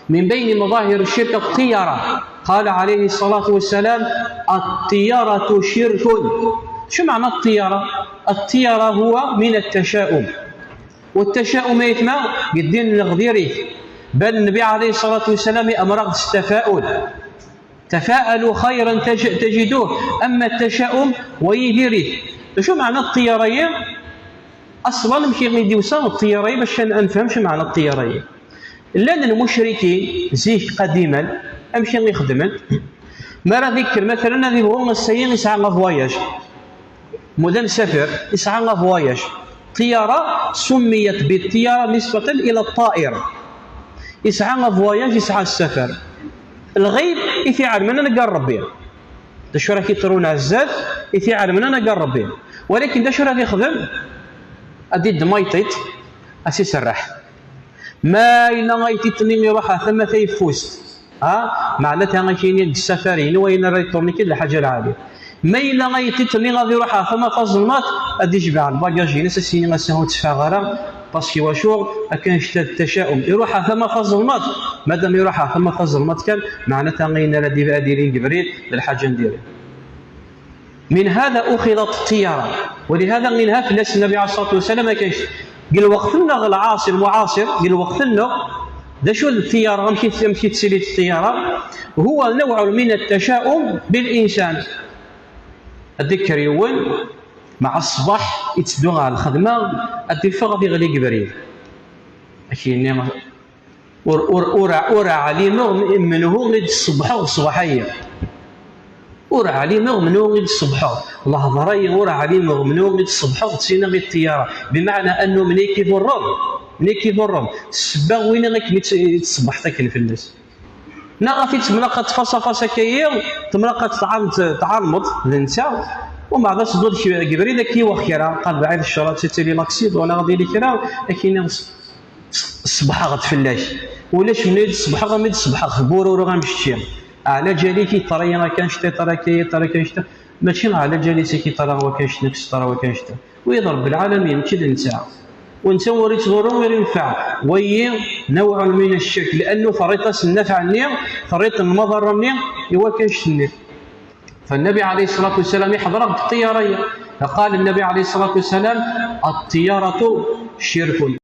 من بين مظاهر الشرك الطيرة. قال عليه الصلاة والسلام: الطيرة شرك. شو معنى الطيرة؟ الطيرة هو من التشاؤم، والتشاؤم يتما يدين الغديري، بل النبي عليه الصلاة والسلام أمر التفاؤل: تفاءلوا خيرا تجدوه. أما التشاؤم ويديري. شو معنى الطيرية؟ أصلا نمشي غير وصل الطيرية باش نفهم شو معنى الطيرية. لأن المشركين زيك قديما أمشي غير خدمن ما راه ذكر مثلا هذه هو السيين يسعى فواياج مدن سفر يسعى فواياج. طيارة سميت بالطيارة نسبة إلى الطائرة. يسعى فواياج يسعى السفر. الغيب يفعل من أنا قرب بها. داش راه كيطرون عزاز يفعل من أنا قرب بها. ولكن داش راه يخدم أدي دمايطيت أسي سرح. ما إلا غايتيتني يروح ثم تيفوست معناتها غايكيني السفرين وين راه يطرني كي الحاجة العالية. ما إلا غايتيتني غادي يروح ثم فازلمات أدي جبع الباجاج ناس السيني غاسيو تفاغرا باسكي واشو كان شتاد التشاؤم يروح ثم فازلمات. مادام يروح ثم فازلمات كان معناتها غينا لا دايرين جبريل للحاجة نديرها. من هذا أخذت الطيارة. ولهذا منها في الناس النبي عليه الصلاة والسلام ما كاينش قال وقتنا العاصر المعاصر قال وقتنا دا شو الطيارة مشي تسيلي الطيارة هو نوع من التشاؤم بالإنسان. الذكر يوم مع الصباح يتسدوا على الخدمة أدي فغدي غلي قبريل أكيد ورا علينا منه غير الصبح والصباحية ورا علينا منه غير الصبح الله ضري ورا علينا منه غير الصبح وتسينا غير الطيارة بمعنى أنه من كيف الرم السبا وين غيك تصبح تاكل في الناس نغفي تملقة فاصا كيير تملقة تعرمط الانسان ومع ذا صدور شي قبري ذاك يوخرا قال بعيد الشراط تيلي لاكسيد وانا غادي لي كرا لكن الصباح غتفلاش ولاش منين الصباح غامد الصباح خبور ورا غنمشي على جالي كي طري ما كانش طرا كيشتا ماشي على جالي كي طرا وكاش نفس طرا وكاش ويضرب العالمين كي الانسان وانت وريت ضروري غير ينفع وهي نوع من الشرك لانه فريط النفع النير فريط المضر النير هو كاش النير. فالنبي عليه الصلاة والسلام يحضر بالطيارية فقال النبي عليه الصلاة والسلام: الطيارة شرك.